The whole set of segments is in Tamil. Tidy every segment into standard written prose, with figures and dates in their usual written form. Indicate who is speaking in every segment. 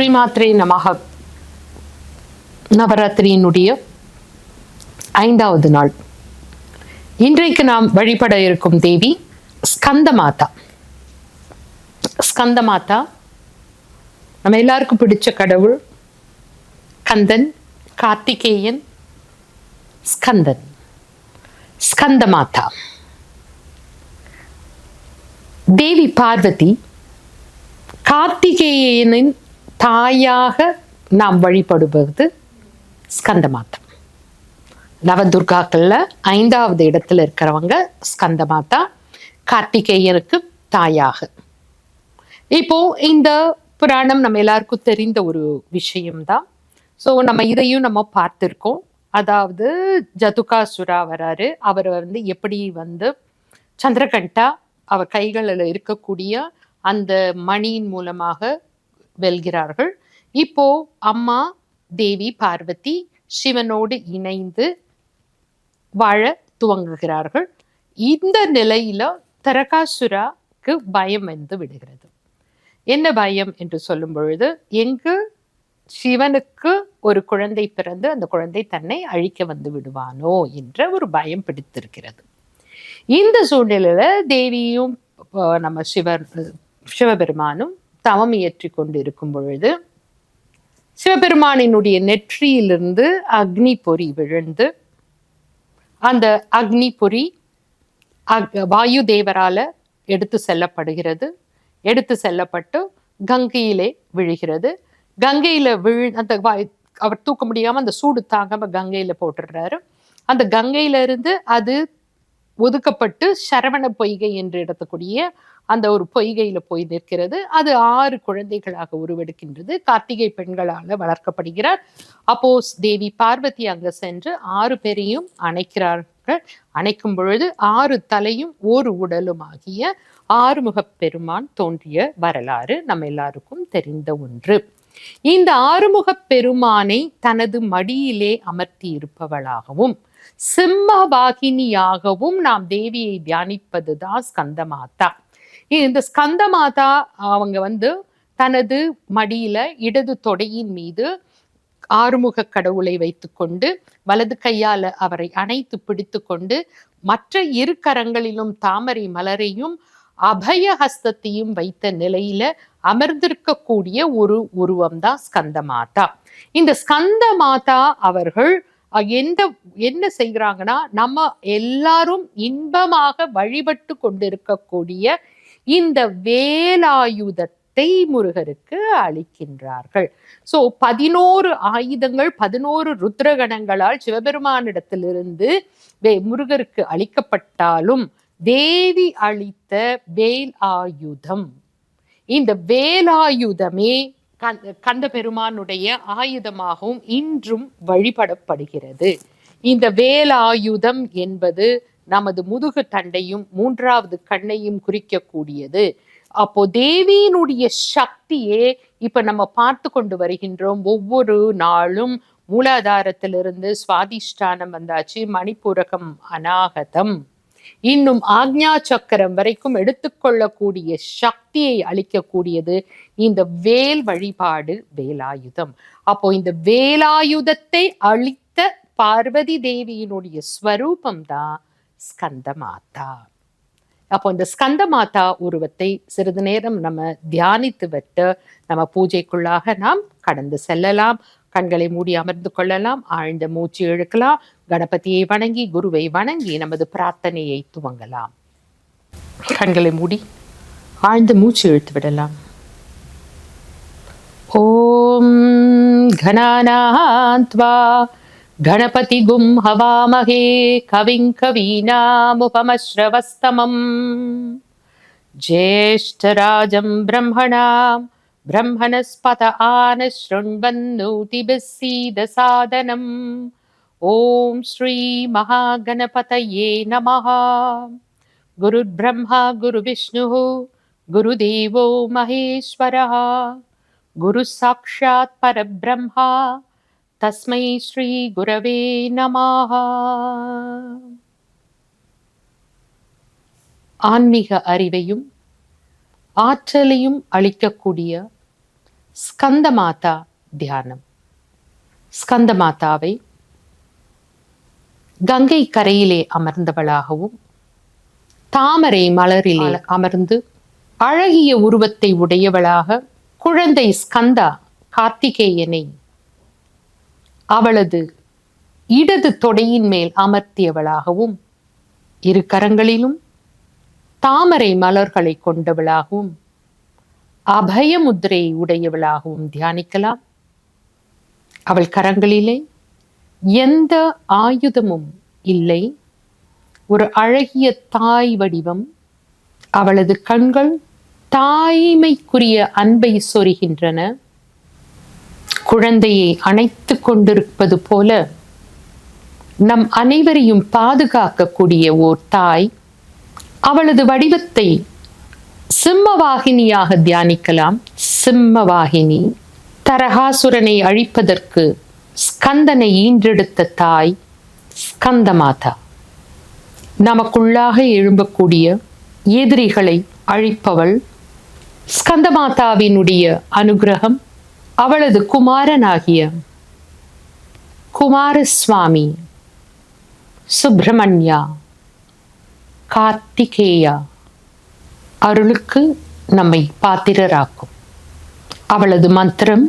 Speaker 1: ஸ்ரீமாத்ரே நமஹ. நவராத்திரியினுடைய 5வது நாள். இன்றைக்கு நாம் வழிபட இருக்கும் தேவி ஸ்கந்தமாதா. ஸ்கந்தமாதா நம்ம எல்லாருக்கும் பிடிச்ச கடவுள். கந்தன், கார்த்திகேயன், ஸ்கந்தன், ஸ்கந்தமாதா. தேவி பார்வதி கார்த்திகேயனின் தாயாக நாம் வழிபடுவது ஸ்கந்தமாதா. நவதுர்காக்கள்ல 5வது இடத்துல இருக்கிறவங்க ஸ்கந்தமாதா, கார்த்திகேயனுக்கு தாயாக. இப்போ இந்த புராணம் நம்ம எல்லாருக்கும் தெரிந்த ஒரு விஷயம்தான். ஸோ நம்ம இதையும் நம்ம பார்த்துருக்கோம். அதாவது ஜதுகாசுரா வராரு. அவர் எப்படி சந்திரகண்டா அவர் கைகளில் இருக்கக்கூடிய அந்த மணியின் மூலமாக வெல்கிறார்கள். இப்போ அம்மா தேவி பார்வதி சிவனோடு இணைந்து வாழ துவங்குகிறார்கள். இந்த நிலையில தரகாசுராக்கு பயம் விடுகிறது. என்ன பயம் என்று சொல்லும் பொழுது, எங்கு சிவனுக்கு ஒரு குழந்தை பிறந்து அந்த குழந்தை தன்னை அழிக்க விடுவானோ என்ற ஒரு பயம் பிடித்திருக்கிறது. இந்த சூழ்நிலையில தேவியும் நம்ம சிவபெருமானும் தவம் இயற்றி கொண்டு இருக்கும் பொழுது சிவபெருமானினுடைய நெற்றியிலிருந்து அக்னி பொறி விழுந்து, அந்த அக்னி பொறி வாயு தேவரால எடுத்து செல்லப்படுகிறது. எடுத்து செல்லப்பட்டு கங்கையிலே விழுகிறது. கங்கையில அந்த அவர் தூக்க முடியாம அந்த சூடு தாங்காம கங்கையில போட்டுடுறாரு. அந்த கங்கையில இருந்து அது ஒதுக்கப்பட்டு சரவண பொய்கை என்று இடத்தக்கூடிய அந்த ஒரு பொய்கையில போய் நிற்கிறது. அது 6 குழந்தைகளாக உருவெடுக்கின்றது. கார்த்திகை பெண்களால வளர்க்கப்படுகிறார். அப்போ தேவி பார்வதி அங்க சென்று 6 பேரையும் அணைக்கிறார்கள். அணைக்கும் பொழுது 6 தலையும் ஒரு உடலும் ஆகிய ஆறுமுகப் பெருமான் தோன்றிய வரலாறு நம்ம எல்லாருக்கும் தெரிந்த ஒன்று. இந்த ஆறுமுகப் பெருமானை தனது மடியிலே அமர்த்தி இருப்பவளாகவும் சிம்மவாகினியாகவும் நாம் தேவியை தியானிப்பதுதான் ஸ்கந்தமாதா. இந்த ஸ்கந்தமாதா அவங்க தனது மடியில இடது தொடையின் மீது ஆறுமுக கடவுளை வைத்துக்கொண்டு வலது கையால அவரை அணைத்து பிடித்து கொண்டு மற்ற 2 கரங்களிலும் தாமரை மலரையும் அபயஹஸ்தத்தையும் வைத்த நிலையில அமர்ந்திருக்கக்கூடிய ஒரு உருவம்தான் ஸ்கந்தமாதா. இந்த ஸ்கந்தமாதா அவர்கள் என்ன செய்கிறாங்கன்னா, நம்ம எல்லாரும் இன்பமாக வழிபட்டு கொண்டிருக்கக்கூடிய இந்த வேலாயுதத்தை முருகருக்கு அளிக்கின்றார்கள். ஸோ 11 ஆயுதங்கள் 11 ருத்ரகணங்களால் சிவபெருமானிடத்திலிருந்து முருகருக்கு அளிக்கப்பட்டாலும் தேவி அளித்த வேல் ஆயுதம், இந்த வேலாயுதமே கந்த பெருமானுடைய ஆயுதமாகவும் இன்றும் வழிபடப்படுகிறது. இந்த வேலாயுதம் என்பது நமது முதுகு தண்டையும் 3வது கண்ணையும் குறிக்கக்கூடியது. அப்போ தேவியினுடைய சக்தியே இப்ப நம்ம பார்த்து கொண்டு வருகின்றோம். ஒவ்வொரு நாளும் மூலாதாரத்திலிருந்து சுவாதிஷ்டானம் வந்தாச்சு, மணிப்பூரகம், அநாகதம், இன்னும் ஆக்ஞா சக்கரம் வரைக்கும் எடுத்துக்கொள்ளக்கூடிய சக்தியை அளிக்கக்கூடியது இந்த வேல் வழிபாடு, வேலாயுதம். அப்போ இந்த வேலாயுதத்தை அளித்த பார்வதி தேவியினுடைய ஸ்வரூபம் தான் ஸ்கந்தமாதா. அப்போ இந்த ஸ்கந்தமாதா உருவத்தை சிறிது நேரம் நம்ம தியானித்து விட்டு நம்ம பூஜைக்குள்ளாக நாம் கடந்து செல்லலாம். கண்களை மூடி அமர்ந்து கொள்ளலாம். ஆழ்ந்த மூச்சு இழுக்கலாம். கணபதியை வணங்கி குருவை வணங்கி நமது பிரார்த்தனையை துவங்கலாம். கண்களை மூடி ஆழ்ந்த மூச்சு இழுத்து விடலாம். ஓம் கணாநாத்வா கணபதி கும் ஹவாமஹே கவிங் கவீனாமுபமஸ்ரவஸ்தமம் ஜேஷ்டராஜம் பிரம்மணாம் பிரம்மணஸ்பத ஆனஸ்ருண்வன்னோதிபிः சீதசாதனம். ஓம் ஸ்ரீ மகாகணபதயே நமः. குருர் பிரம்மா குரு விஷ்ணு குருதேவோ மகேஸ்வரः குரு சாக்ஷாத் பரபிரம்மா தஸ்மை ஸ்ரீ குரவே நமः. ஆன்மீக அறிவையும் ஆற்றலையும் அளிக்கக்கூடிய ஸ்கந்தமாதா தியானம். ஸ்கந்தமாதாவை கங்கை கரையிலே அமர்ந்தவளாகவும் தாமரை மலரிலே அமர்ந்து அழகிய உருவத்தை உடையவளாக குழந்தை ஸ்கந்தா கார்த்திகேயனை அவளது இடது தொடையின் மேல் அமர்த்தியவளாகவும் இரு கரங்களிலும் தாமரை மலர்களை கொண்டவளாகவும் அபயமுத்திரை உடையவளாகவும் தியானிக்கலாம். அவள் கரங்களிலே எந்த ஆயுதமும் இல்லை. ஒரு அழகிய தாய் வடிவம். அவளது கண்கள் தாய்மைக்குரிய அன்பை சொரிகின்றன. குழந்தையை அணைத்து கொண்டிருப்பது போல நம் அனைவரையும் பாதுகாக்கக்கூடிய ஓர் தாய். அவளது வடிவத்தை சிம்மவாகினியாக தியானிக்கலாம். சிம்மவாகினி தரகாசுரனை அழிப்பதற்கு ஸ்கந்தனை ஈன்றெடுத்த தாய் ஸ்கந்தமாதா. நமக்குள்ளாக எழும்பக்கூடிய எதிரிகளை அழிப்பவள். ஸ்கந்தமாதாவினுடைய அனுகிரகம் அவளது குமாரனாகிய குமாரசுவாமி சுப்பிரமணியா கார்த்திகேயா அருளுக்கு நம்மை பாத்திரராக்கும். அவளது மந்திரம்,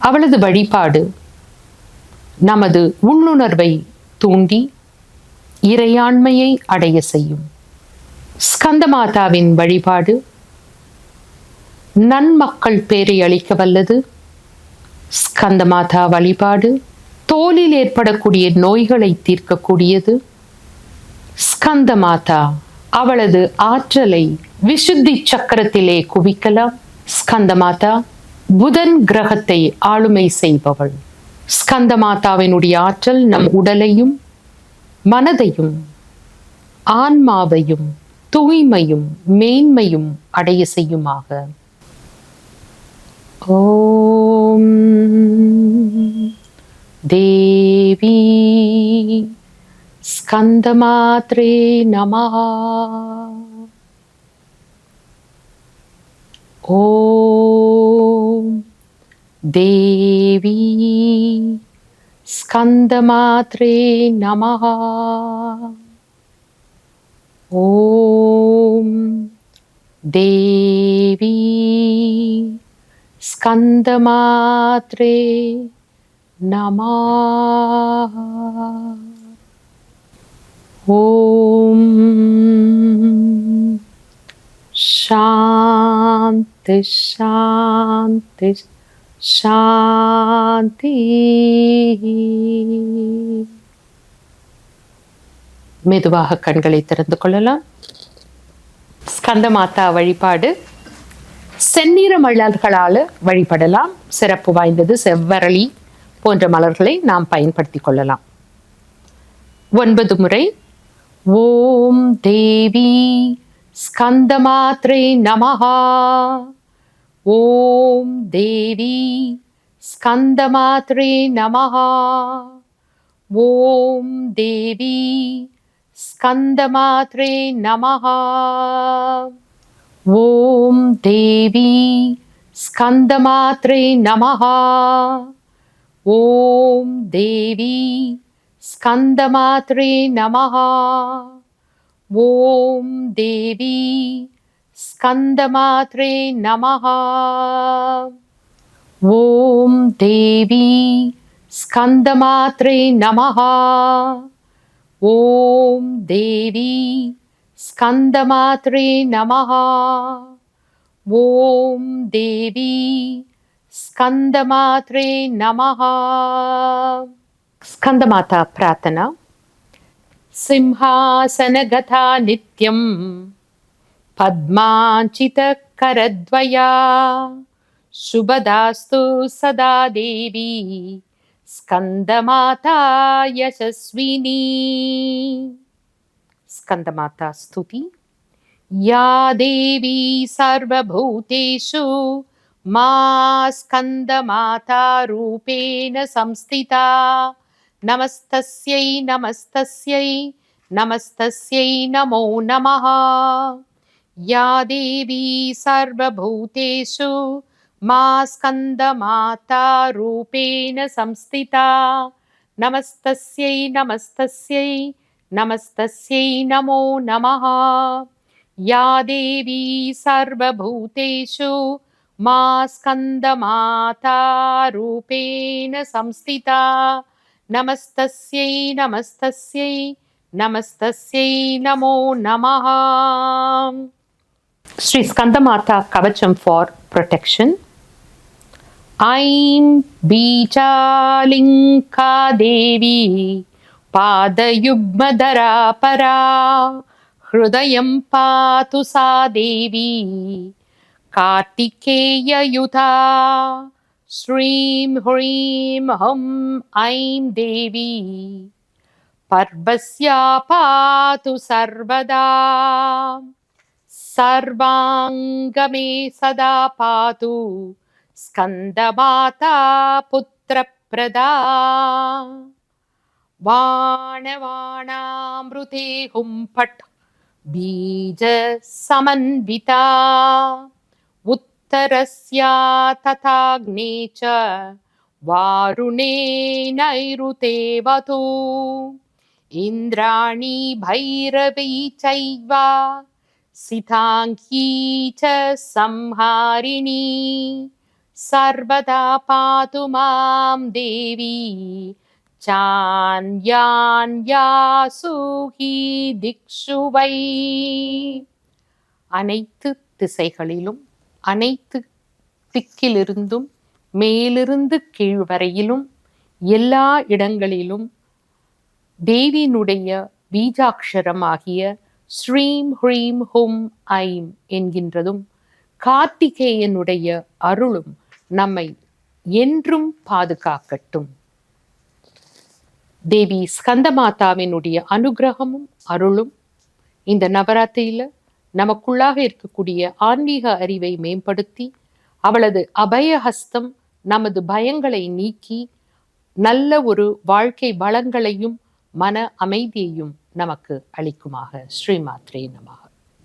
Speaker 1: அவளது வழிபாடு நமது உள்ளுணர்வை தூண்டி இறையாண்மையை அடைய செய்யும். ஸ்கந்தமாதாவின் வழிபாடு நன்மக்கள் பேரை அளிக்க வல்லது. ஸ்கந்தமாதா வழிபாடு தோலில் ஏற்படக்கூடிய நோய்களை தீர்க்கக்கூடியது. ஸ்கந்தமாதா அவளது ஆற்றலை விசுத்தி சக்கரத்திலே குவிக்கலாம். ஸ்கந்தமாதா புதன் கிரகத்தை ஆளுமை செய்பவள். ஸ்கந்தமாதாவினுடைய ஆற்றல் நம் உடலையும் மனதையும் ஆன்மாவையும் தூய்மையும் மேன்மையும் அடைய செய்யுமாக. ஓம் தேவி ஸ்கந்தமாத்ரே நமஹ. ஓம் தேவி ஸ்கந்தமாத்ரே நமஹ. ஓம் தேவி ஸ்கந்தமாத்ரே நமஹ. ஓம் சாந்தி சாந்தி சாந்தி. மெதுவாக கண்களை திறந்து கொள்ளலாம். ஸ்கந்தமாதா வழிபாடு செந்நிற மலர்களால் வழிபடலாம். சிறப்பு வாய்ந்தது செவ்வரளி போன்ற மலர்களை நாம் பயன்படுத்தி கொள்ளலாம். 9 முறை ஓம் தேவி ஸ்கந்தமாத்ரே நமஹ. ஓம் தேவி ஸ்கந்தமாத்ரே நமஹ. ஓம் தேவி ஸ்கந்தமாத்ரே நமஹ. ஓம் தேவி ஸ்கந்தமாத்ரே நமஹ. ஓம் தேவி ஸ்கந்தமாத்ரே நமஹ. ஓம் தேவி ஸ்கந்தமாத்ரே நமஹ. ஓம் தேவி ஸ்கந்தமாத்ரே நமஹ. ஓம் தேவி ஸ்கந்தமாத்ரே நமஹ. ஓம் தேவி ஸ்கந்தமாத்ரே நமஹ. ஸ்கந்தமாதா பிரார்த்தனா. சிம்ஹாசனகதா நித்யம் பத்மாஞ்சித கரத்வயா சுபதாஸ்து சதா தேவி ஸ்கந்தமாதா யசஸ்வினி. ஸ்கந்தமாதா ஸ்துதி. யா தேவி சர்வபூதேஷு மா ஸ்கந்தமாதா ரூபேண சம்ஸ்திதா. நமஸ்தஸ்யை நமஸ்தஸ்யை நமஸ்தஸ்யை நமோ நமः. या देवी सर्वभूतेषु मा स्कन्दमाता रूपेण संस्थिता नमस्तस्यै नमस्तस्यै नमस्तस्यै नमो नमः। या देवी सर्वभूतेषु मा स्कन्दमाता रूपेण संस्थिता नमस्तस्यै नमस्तस्यै नमस्तस्यै नमो नमः. Sri Skandamata Kavacham for protection. ऐं बीजालिङ्का देवी पादयुग्मधरा परा हृदयं पातु सा देवी कार्तिकेययुता। श्रीं ह्रीं हं ऐं देवी पर्वस्या पातु सर्वदा सर्वाङ्गमे सदा पातु स्कन्दमाता पुत्रप्रदा। वाणवाणामृते हुंफट् बीजसमन्विता उत्तरस्या तथाग्ने च वारुणे नैऋतेवतु इन्द्राणी भैरवी चैव सिताङ्की च संहारिणी सर्वदा पातु मां देवी चान्यान्यासु हि दिक्षु வை. அனைத்து திசைகளிலும் அனைத்து திக்கிலிருந்தும் மேலிருந்து கீழ் வரையிலும் எல்லா இடங்களிலும் தேவியினுடைய பீஜாட்சரமாகிய ஸ்ரீம் ஹ்ரீம் ஹும் ஐம் என்கின்றதும் கார்த்திகேயனுடைய அருளும் நம்மை என்றும் பாதுகாக்கட்டும். தேவி ஸ்கந்தமாதாவினுடைய அனுகிரகமும் அருளும் இந்த நவராத்திரியில நமக்குள்ளாக இருக்கக்கூடிய ஆன்மீக அறிவை மேம்படுத்தி அவளது அபயஹஸ்தம் நமது பயங்களை நீக்கி நல்ல ஒரு வாழ்க்கை வளங்களையும் மன அமைதியையும் நமக்கு அளிக்குமாக. ஸ்ரீமாத்ரே நமः.